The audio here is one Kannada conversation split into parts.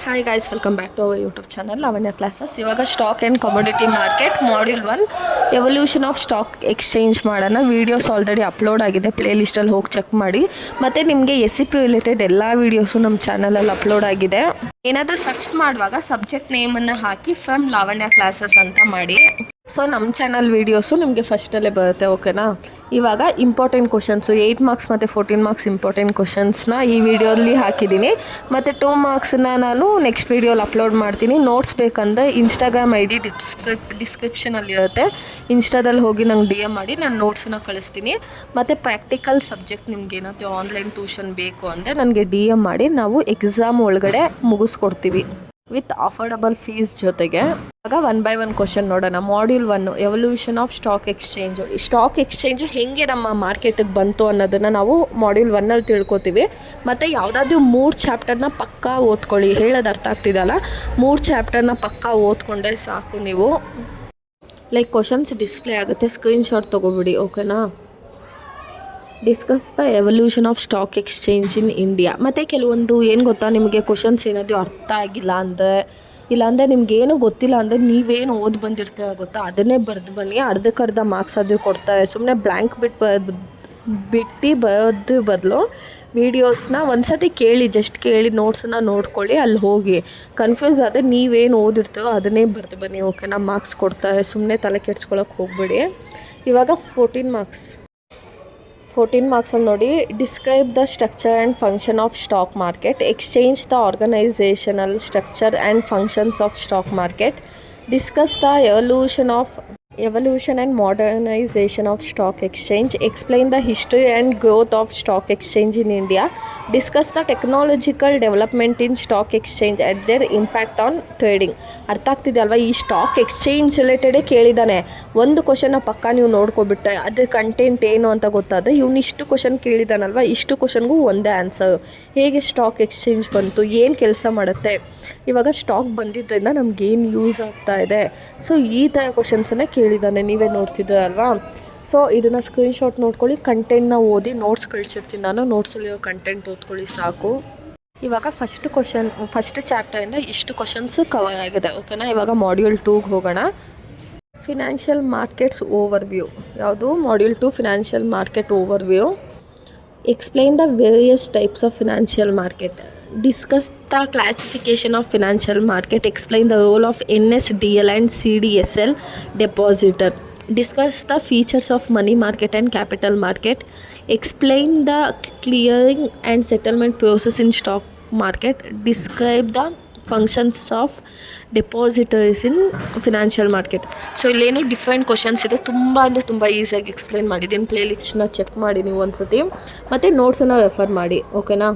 Hi guys, welcome back to our YouTube channel Lavanya classes. ಇವಾಗ stock and commodity market module 1 evolution of stock exchange ಮಾಡೋಣ. ವೀಡಿಯೋಸ್ ಆಲ್ರೆಡಿ ಅಪ್ಲೋಡ್ ಆಗಿದೆ, ಪ್ಲೇ ಲಿಸ್ಟಲ್ಲಿ ಹೋಗಿ ಚೆಕ್ ಮಾಡಿ. ಮತ್ತು ನಿಮಗೆ SCP ರಿಲೇಟೆಡ್ ಎಲ್ಲ ವೀಡಿಯೋಸು ನಮ್ಮ ಚಾನಲಲ್ಲಿ ಅಪ್ಲೋಡ್ ಆಗಿದೆ. ಏನಾದರೂ ಸರ್ಚ್ ಮಾಡುವಾಗ ಸಬ್ಜೆಕ್ಟ್ ನೇಮನ್ನು ಹಾಕಿ ಫ್ರಮ್ ಲಾವಣ್ಯ ಕ್ಲಾಸಸ್ ಅಂತ ಮಾಡಿ. ಸೊ ನಮ್ಮ ಚಾನಲ್ ವೀಡಿಯೋಸು ನಿಮಗೆ ಫಸ್ಟಲ್ಲೇ ಬರುತ್ತೆ, ಓಕೆನಾ. ಇವಾಗ ಇಂಪಾರ್ಟೆಂಟ್ ಕ್ವಶನ್ಸು 8 ಮಾರ್ಕ್ಸ್ ಮತ್ತು 14 ಮಾರ್ಕ್ಸ್ ಇಂಪಾರ್ಟೆಂಟ್ ಕ್ವಶನ್ಸ್ನ ಈ ವಿಡಿಯೋಲಿ ಹಾಕಿದ್ದೀನಿ. ಮತ್ತು 2 ಮಾರ್ಕ್ಸನ್ನ ನಾನು ನೆಕ್ಸ್ಟ್ ವೀಡಿಯೋಲಿ ಅಪ್ಲೋಡ್ ಮಾಡ್ತೀನಿ. ನೋಟ್ಸ್ ಬೇಕಂದರೆ ಇನ್ಸ್ಟಾಗ್ರಾಮ್ ID ಡಿಸ್ಕ್ರಿಪ್ಷನಲ್ಲಿ ಇರುತ್ತೆ. ಇನ್ಸ್ಟಾದಲ್ಲಿ ಹೋಗಿ ನಂಗೆ DM ಮಾಡಿ ನಾನು ನೋಟ್ಸನ್ನ ಕಳಿಸ್ತೀನಿ. ಮತ್ತು ಪ್ರಾಕ್ಟಿಕಲ್ ಸಬ್ಜೆಕ್ಟ್ ನಿಮ್ಗೆ ಏನಾದರೂ ಆನ್ಲೈನ್ ಟ್ಯೂಷನ್ ಬೇಕು ಅಂದರೆ ನನಗೆ DM ಮಾಡಿ, ನಾವು ಎಕ್ಸಾಮ್ ಒಳಗಡೆ ಮುಗಿಸ್ಕೊಡ್ತೀವಿ ವಿತ್ ಅಫೋರ್ಡಬಲ್ ಫೀಸ್ ಜೊತೆಗೆ. ಆಗ 1 by 1 ಕ್ವಶನ್ ನೋಡೋಣ. Module 1 evolution of stock exchange. ಈ ಸ್ಟಾಕ್ ಎಕ್ಸ್ಚೇಂಜು ಹೇಗೆ ನಮ್ಮ ಮಾರ್ಕೆಟಿಗೆ ಬಂತು ಅನ್ನೋದನ್ನು ನಾವು ಮಾಡ್ಯೂಲ್ 1 ತಿಳ್ಕೊತೀವಿ. ಮತ್ತು ಯಾವುದಾದ್ರೂ 3 ಚಾಪ್ಟರ್ನ ಪಕ್ಕಾ ಓದ್ಕೊಳ್ಳಿ. ಹೇಳೋದು ಅರ್ಥ ಆಗ್ತಿದಲ್ಲ, 3 ಚಾಪ್ಟರ್ನ ಪಕ್ಕಾ ಓದ್ಕೊಂಡ್ರೆ ಸಾಕು ನೀವು. ಲೈಕ್ ಕ್ವಶನ್ಸ್ ಡಿಸ್ಪ್ಲೇ ಆಗುತ್ತೆ, ಸ್ಕ್ರೀನ್ಶಾಟ್ ತೊಗೊಬಿಡಿ, ಓಕೆನಾ. Discuss the evolution of stock exchange in India. ಮತ್ತು ಕೆಲವೊಂದು ಏನು ಗೊತ್ತಾ, ನಿಮಗೆ ಕ್ವಶನ್ಸ್ ಏನಾದರೂ ಅರ್ಥ ಆಗಿಲ್ಲ ಅಂದರೆ, ಇಲ್ಲಾಂದರೆ ನಿಮಗೇನು ಗೊತ್ತಿಲ್ಲ ಅಂದರೆ ನೀವೇನು ಓದಿ ಬಂದಿರ್ತೀರ ಗೊತ್ತಾ, ಅದನ್ನೇ ಬರೆದು ಬನ್ನಿ. ಅರ್ಧಕ್ಕರ್ಧ ಮಾರ್ಕ್ಸ್ ಅದು ಕೊಡ್ತಾರೆ. ಸುಮ್ಮನೆ ಬ್ಲ್ಯಾಂಕ್ ಬಿಟ್ಟು ಬರೋದ್ರ ಬದಲು ವೀಡಿಯೋಸ್ನ ಒಂದ್ಸತಿ ಕೇಳಿ, ಜಸ್ಟ್ ಕೇಳಿ ನೋಟ್ಸನ್ನ ನೋಡ್ಕೊಳ್ಳಿ. ಅಲ್ಲಿ ಹೋಗಿ ಕನ್ಫ್ಯೂಸ್ ಆದರೆ ನೀವೇನು ಓದಿರ್ತೀರೋ ಅದನ್ನೇ ಬರೆದು ಬನ್ನಿ, ಓಕೆನಾ. ಮಾರ್ಕ್ಸ್ ಕೊಡ್ತಾರೆ, ಸುಮ್ಮನೆ ತಲೆ ಕೆಡ್ಸ್ಕೊಳಕ್ಕೆ ಹೋಗಬೇಡಿ. ಇವಾಗ 14 ಮಾರ್ಕ್ಸಲ್ಲಿ ನೋಡಿ, describe the structure and function of stock market, exchange the organisational structure and functions of stock market, discuss the evolution and modernization of stock exchange, explain the history and growth of stock exchange in India, discuss the technological development in stock exchange and their impact on trading. ಅರ್ಥ ಆಗ್ತಿದೆ ಅಲ್ವಾ? ಈ ಸ್ಟಾಕ್ ಎಕ್ಸ್ಚೇಂಜ್ ರಿಲೇಟೆಡೇ ಕೇಳಿದ್ದಾನೆ. ಒಂದು ಕ್ವಶನ್ನ ಪಕ್ಕ ನೀವು ನೋಡ್ಕೊಬಿಟ್ಟೆ ಅದ್ರ ಕಂಟೆಂಟ್ ಏನು ಅಂತ ಗೊತ್ತಾದರೆ, ಇವನು ಇಷ್ಟು ಕ್ವಶನ್ ಕೇಳಿದಾನಲ್ವ, ಇಷ್ಟು ಕ್ವಶನ್ಗೂ ಒಂದೇ ಆನ್ಸರು. ಹೇಗೆ ಸ್ಟಾಕ್ ಎಕ್ಸ್ಚೇಂಜ್ ಬಂತು, ಏನು ಕೆಲಸ ಮಾಡುತ್ತೆ, ಇವಾಗ ಸ್ಟಾಕ್ ಬಂದಿದ್ದರಿಂದ ನಮಗೇನು ಯೂಸ್ ಆಗ್ತಾ ಇದೆ, ಸೊ ಈ ಥರ ಕ್ವಶನ್ಸನ್ನೇ ಕೇಳಿದ್ದಾನೆ. ನೀವೇ ನೋಡ್ತಿದ್ದೆ ಅಲ್ವಾ. ಸೊ ಇದನ್ನು ಸ್ಕ್ರೀನ್ಶಾಟ್ ನೋಡ್ಕೊಳ್ಳಿ, ಕಂಟೆಂಟ್ನ ಓದಿ ನೋಟ್ಸ್ ಕಳಿಸಿರ್ತೀನಿ ನಾನು. ನೋಟ್ಸಲ್ಲಿರೋ ಕಂಟೆಂಟ್ ಓದ್ಕೊಳ್ಳಿ ಸಾಕು. ಇವಾಗ ಫಸ್ಟ್ ಚಾಪ್ಟರಿಂದ ಇಷ್ಟು ಕ್ವಶನ್ಸು ಕವರ್ ಆಗಿದೆ, ಓಕೆನಾ. ಇವಾಗ ಮಾಡ್ಯೂಲ್ 2ಗೆ ಹೋಗೋಣ. Financial markets overview. ಯಾವುದು? Module 2 financial market overview. Explain the various types of financial market, discuss the classification of financial market, explain the role of NSDL and CDSL depositor, discuss the features of money market and capital market, explain the clearing and settlement process in stock market, describe the functions of depositories in financial market. So ಇಲ್ಲೇನು ಡಿಫ್ರೆಂಟ್ ಕ್ವಶನ್ಸ್ ಇದೆ, ತುಂಬ ಅಂದರೆ ತುಂಬ ಈಸಿಯಾಗಿ ಎಕ್ಸ್ಪ್ಲೈನ್ ಮಾಡಿದ್ದೀನಿ. ಪ್ಲೇ ಲಿಸ್ಟ್ನ ಚೆಕ್ ಮಾಡಿ ನೀವು ಒಂದ್ಸತಿ, ಮತ್ತು ನೋಟ್ಸನ್ನು ರೆಫರ್ ಮಾಡಿ, ಓಕೆನಾ.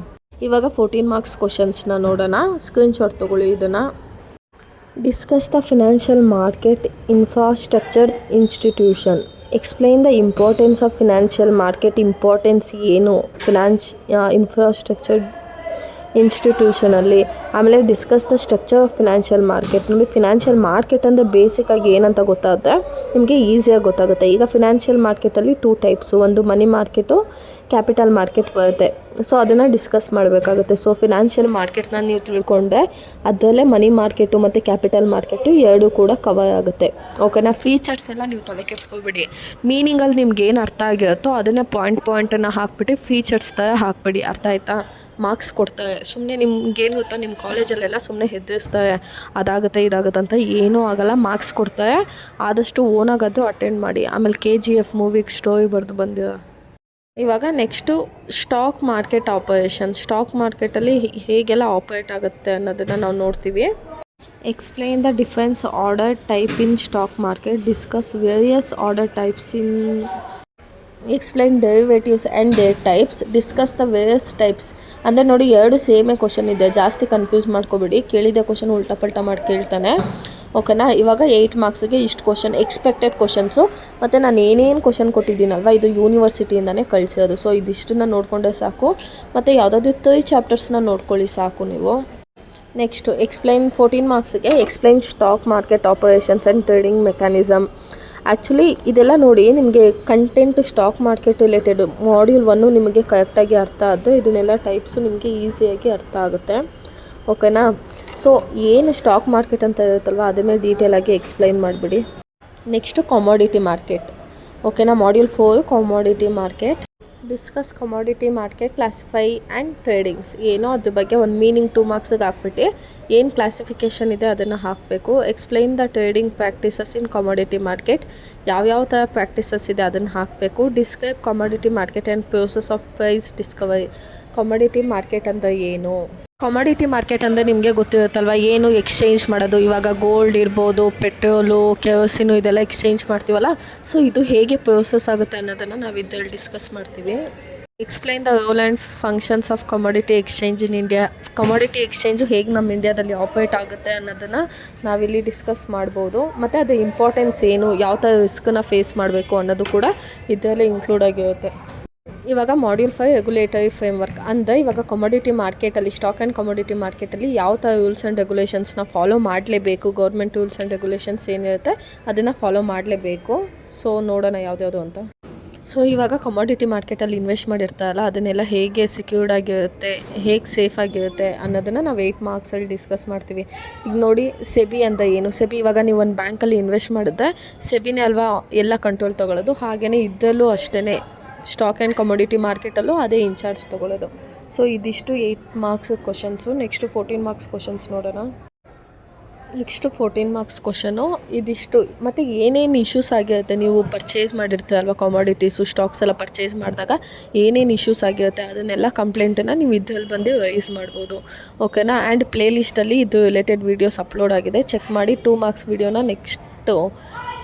ಇವಾಗ 14 ಮಾರ್ಕ್ಸ್ ಕ್ವಶನ್ಸ್ನ ನೋಡೋಣ. ಸ್ಕ್ರೀನ್ಶಾಟ್ ತೊಗೊಳ್ಳಿ ಇದನ್ನು. Discuss the financial market infrastructure institution, explain the importance of financial market. Importance ಏನು ಇನ್ಫ್ರಾಸ್ಟ್ರಕ್ಚರ್ ಇನ್ಸ್ಟಿಟ್ಯೂಷನಲ್ಲಿ. ಆಮೇಲೆ discuss the structure of financial market. ನೋಡಿ, ಫಿನಾನ್ಷಿಯಲ್ ಮಾರ್ಕೆಟ್ ಅಂದರೆ ಬೇಸಿಕಾಗಿ ಏನಂತ ಗೊತ್ತಾಗುತ್ತೆ ನಿಮಗೆ, ಈಸಿಯಾಗಿ ಗೊತ್ತಾಗುತ್ತೆ. ಈಗ ಫಿನಾನ್ಷಿಯಲ್ ಮಾರ್ಕೆಟಲ್ಲಿ 2 ಟೈಪ್ಸು, ಒಂದು ಮನಿ ಮಾರ್ಕೆಟು, ಕ್ಯಾಪಿಟಲ್ ಮಾರ್ಕೆಟ್ ಬರುತ್ತೆ. ಸೊ ಅದನ್ನು ಡಿಸ್ಕಸ್ ಮಾಡಬೇಕಾಗುತ್ತೆ. ಸೊ ಫಿನಾನ್ಷಿಯಲ್ ಮಾರ್ಕೆಟ್ನ ನೀವು ತಿಳ್ಕೊಂಡ್ರೆ ಅದರಲ್ಲೇ ಮನಿ ಮಾರ್ಕೆಟು ಮತ್ತು ಕ್ಯಾಪಿಟಲ್ ಮಾರ್ಕೆಟು 2 ಕೂಡ ಕವರ್ ಆಗುತ್ತೆ, ಓಕೆನಾ. ಫೀಚರ್ಸ್ ಎಲ್ಲ ನೀವು ತಲೆ ಕೆಡಿಸ್ಕೊಬೇಡಿ. ಮೀನಿಂಗಲ್ಲಿ ನಿಮ್ಗೆ ಏನು ಅರ್ಥ ಆಗಿರುತ್ತೋ ಅದನ್ನೇ ಪಾಯಿಂಟನ್ನು ಹಾಕ್ಬಿಟ್ಟು ಫೀಚರ್ಸ್ ಥರ ಹಾಕ್ಬಿಡಿ, ಅರ್ಥ ಆಯಿತಾ. ಮಾರ್ಕ್ಸ್ ಕೊಡ್ತಾರೆ. ಸುಮ್ಮನೆ ನಿಮ್ಗೇನು ಗೊತ್ತಾ, ನಿಮ್ಮ ಕಾಲೇಜಲ್ಲೆಲ್ಲ ಸುಮ್ಮನೆ ಹೆದರಿಸ್ತಾರೆ, ಅದಾಗುತ್ತೆ ಇದಾಗುತ್ತೆ ಅಂತ. ಏನೂ ಆಗೋಲ್ಲ, ಮಾರ್ಕ್ಸ್ ಕೊಡ್ತಾರೆ. ಆದಷ್ಟು ಓನಾಗದು ಅಟೆಂಡ್ ಮಾಡಿ. ಆಮೇಲೆ KGF ಮೂವಿಗೆ ಸ್ಟೋರಿ ಬರೆದು ಬಂದಿರೋ. ಇವಾಗ ನೆಕ್ಸ್ಟು ಸ್ಟಾಕ್ ಮಾರ್ಕೆಟ್ ಆಪರೇಷನ್. ಸ್ಟಾಕ್ ಮಾರ್ಕೆಟಲ್ಲಿ ಹೇಗೆಲ್ಲ ಆಪರೇಟ್ ಆಗುತ್ತೆ ಅನ್ನೋದನ್ನು ನಾವು ನೋಡ್ತೀವಿ. Explain the difference order type in stock market, discuss various order types in, explain derivatives and their types, discuss the various types. ಅಂದರೆ ನೋಡಿ, 2 ಸೇಮೇ ಕ್ವಶನ್ ಇದೆ, ಜಾಸ್ತಿ ಕನ್ಫ್ಯೂಸ್ ಮಾಡ್ಕೊಬೇಡಿ. ಕೇಳಿದ ಕ್ವಶನ್ ಉಲ್ಟಾ ಮಾಡಿ ಕೇಳ್ತಾನೆ, ಓಕೆನಾ. ಇವಾಗ 8 ಮಾರ್ಕ್ಸಿಗೆ ಇಷ್ಟು ಕ್ವಶನ್ ಎಕ್ಸ್ಪೆಕ್ಟೆಡ್ ಕ್ವಶನ್ಸು. ಮತ್ತು ನಾನು ಏನೇನು ಕ್ವಶನ್ ಕೊಟ್ಟಿದ್ದೀನಲ್ವ, ಇದು ಯೂನಿವರ್ಸಿಟಿಯಿಂದನೇ ಕಳಿಸೋದು. ಸೊ ಇದಿಷ್ಟನ್ನು ನೋಡಿಕೊಂಡ್ರೆ ಸಾಕು. ಮತ್ತು ಯಾವುದಾದ್ರೂ 3 ಚಾಪ್ಟರ್ಸ್ನ ನೋಡ್ಕೊಳ್ಳಿ ಸಾಕು ನೀವು. ನೆಕ್ಸ್ಟು 14 ಮಾರ್ಕ್ಸಿಗೆ explain stock market operations and trading mechanism. Actually ಇದೆಲ್ಲ ನೋಡಿ, ನಿಮಗೆ content stock market related module 1 ನಿಮಗೆ ಕರೆಕ್ಟಾಗಿ ಅರ್ಥ ಆದರೆ ಇದನ್ನೆಲ್ಲ ಟೈಪ್ಸು ನಿಮಗೆ ಈಸಿಯಾಗಿ ಅರ್ಥ ಆಗುತ್ತೆ, ಓಕೆನಾ. ಸೊ ಸೊ ಏನು ಸ್ಟಾಕ್ ಮಾರ್ಕೆಟ್ ಅಂತ ಇರುತ್ತಲ್ವ ಅದನ್ನೇ ಡೀಟೇಲಾಗಿ ಎಕ್ಸ್ಪ್ಲೈನ್ ಮಾಡಿಬಿಡಿ. Next commodity market. ಓಕೆನಾ, module 4 commodity market. Discuss commodity market, classify and tradings. ಏನೋ ಅದ್ರ ಬಗ್ಗೆ ಒಂದು ಮೀನಿಂಗ್ 2 ಮಾರ್ಕ್ಸಿಗೆ ಹಾಕ್ಬಿಟ್ಟು ಏನು ಕ್ಲಾಸಿಫಿಕೇಷನ್ ಇದೆ ಅದನ್ನು ಹಾಕಬೇಕು. Explain the trading practices in commodity market. ಯಾವ್ಯಾವ ಥರ ಪ್ರಾಕ್ಟೀಸಸ್ ಇದೆ ಅದನ್ನು ಹಾಕಬೇಕು. Describe commodity market and process of price discovery. Commodity market ಅಂದರೆ ಏನು? ಕಮಾಡಿಟಿ ಮಾರ್ಕೆಟ್ ಅಂದರೆ ನಿಮಗೆ ಗೊತ್ತಿರುತ್ತಲ್ವ, ಏನು ಎಕ್ಸ್ಚೇಂಜ್ ಮಾಡೋದು. ಇವಾಗ ಗೋಲ್ಡ್ ಇರ್ಬೋದು, ಪೆಟ್ರೋಲು, ಕೆರೋಸಿನು ಇದೆಲ್ಲ ಎಕ್ಸ್ಚೇಂಜ್ ಮಾಡ್ತೀವಲ್ಲ, ಸೊ ಇದು ಹೇಗೆ ಪ್ರೋಸೆಸ್ ಆಗುತ್ತೆ ಅನ್ನೋದನ್ನು ನಾವು ಇದರಲ್ಲಿ ಡಿಸ್ಕಸ್ ಮಾಡ್ತೀವಿ. Explain the role and functions of commodity exchange in India. Commodity exchange ಹೇಗೆ ನಮ್ಮ ಇಂಡಿಯಾದಲ್ಲಿ ಆಪ್ರೇಟ್ ಆಗುತ್ತೆ ಅನ್ನೋದನ್ನು ನಾವಿಲ್ಲಿ ಡಿಸ್ಕಸ್ ಮಾಡ್ಬೋದು. ಮತ್ತು ಅದು ಇಂಪಾರ್ಟೆನ್ಸ್ ಏನು, ಯಾವ ಥರ ರಿಸ್ಕನ್ನ ಫೇಸ್ ಮಾಡಬೇಕು ಅನ್ನೋದು ಕೂಡ ಇದರಲ್ಲಿ ಇನ್ಕ್ಲೂಡ್ ಆಗಿರುತ್ತೆ. ಇವಾಗ ಮಾಡ್ಯೂಲ್ 5 ರೆಗ್ಯುಲೇಟರಿ ಫ್ರೇಮ್ವರ್ಕ್. ಅಂದರೆ ಇವಾಗ ಕಮಾಡಿಟಿ ಮಾರ್ಕೆಟಲ್ಲಿ, ಸ್ಟಾಕ್ ಆ್ಯಂಡ್ ಕಮಾಡಿಟಿ ಮಾರ್ಕೆಟಲ್ಲಿ ಯಾವ ಥರ ರೂಲ್ಸ್ ಆ್ಯಂಡ್ ರೆಗ್ಯುಲೇಷನ್ಸ್ನ ಫಾಲೋ ಮಾಡಲೇಬೇಕು. ಗೌರ್ಮೆಂಟ್ ರೂಲ್ಸ್ ಆ್ಯಂಡ್ ರೆಗ್ಯುಲೇಷನ್ಸ್ ಏನಿರುತ್ತೆ ಅದನ್ನು ಫಾಲೋ ಮಾಡಲೇಬೇಕು. ಸೊ ನೋಡೋಣ ಯಾವ್ದ್ಯಾವುದು ಅಂತ. ಸೊ ಇವಾಗ ಕಮಾಡಿಟಿ ಮಾರ್ಕೆಟಲ್ಲಿ ಇನ್ವೆಸ್ಟ್ ಮಾಡಿರ್ತಾರಲ್ಲ ಅದನ್ನೆಲ್ಲ ಹೇಗೆ ಸೆಕ್ಯೂರ್ಡ್ ಆಗಿರುತ್ತೆ, ಹೇಗೆ ಸೇಫ್ ಆಗಿರುತ್ತೆ ಅನ್ನೋದನ್ನು ನಾವು 8 ಮಾರ್ಕ್ಸಲ್ಲಿ ಡಿಸ್ಕಸ್ ಮಾಡ್ತೀವಿ. ಈಗ ನೋಡಿ, ಸೆಬಿ ಅಂತ ಏನು. ಸೆಬಿ ಇವಾಗ ನೀವು ಒಂದು ಬ್ಯಾಂಕಲ್ಲಿ ಇನ್ವೆಸ್ಟ್ ಮಾಡಿದ್ರೆ ಸೆಬಿನೇ ಅಲ್ವಾ ಎಲ್ಲ ಕಂಟ್ರೋಲ್ ತೊಗೊಳ್ಳೋದು. ಹಾಗೆಯೇ ಇದರಲ್ಲೂ ಅಷ್ಟೇ, ಸ್ಟಾಕ್ ಆ್ಯಂಡ್ ಕಮಾಡಿಟಿ ಮಾರ್ಕೆಟಲ್ಲೂ ಅದೇ ಇನ್ಚಾರ್ಜ್ ತೊಗೊಳ್ಳೋದು. ಸೊ ಇದಿಷ್ಟು 8 marks questions. Next 14 marks questions ನೋಡೋಣ. ನೆಕ್ಸ್ಟು 14 ಮಾರ್ಕ್ಸ್ ಕ್ವಶನು ಇದಿಷ್ಟು. ಮತ್ತು ಏನೇನು ಇಶ್ಯೂಸ್ ಆಗಿರುತ್ತೆ, ನೀವು ಪರ್ಚೇಸ್ ಮಾಡಿರ್ತೀರಲ್ವ ಕಮಾಡಿಟೀಸು, ಸ್ಟಾಕ್ಸ್ ಎಲ್ಲ ಪರ್ಚೇಸ್ ಮಾಡಿದಾಗ ಏನೇನು ಇಶ್ಯೂಸ್ ಆಗಿರುತ್ತೆ ಅದನ್ನೆಲ್ಲ ಕಂಪ್ಲೇಂಟನ್ನು ನೀವು ಇದ್ರಲ್ಲಿ ಬಂದು ರೈಸ್ ಮಾಡ್ಬೋದು. ಓಕೆನಾ. ಆ್ಯಂಡ್ ಪ್ಲೇ ಲಿಸ್ಟಲ್ಲಿ ಇದು ರಿಲೇಟೆಡ್ ವೀಡಿಯೋಸ್ ಅಪ್ಲೋಡ್ ಆಗಿದೆ, ಚೆಕ್ ಮಾಡಿ. 2 ಮಾರ್ಕ್ಸ್ ವೀಡಿಯೋನ ನೆಕ್ಸ್ಟು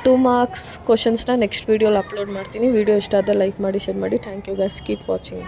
2 ಮಾರ್ಕ್ಸ್ ಕ್ವಶನ್ಸ್ನ ನೆಕ್ಸ್ಟ್ ವೀಡಿಯೋಲಿ ಅಪ್ಲೋಡ್ ಮಾಡ್ತೀನಿ. ವೀಡಿಯೋ ಇಷ್ಟ ಆದರೆ ಲೈಕ್ ಮಾಡಿ, ಶೇರ್ ಮಾಡಿ. Thank you guys, keep watching.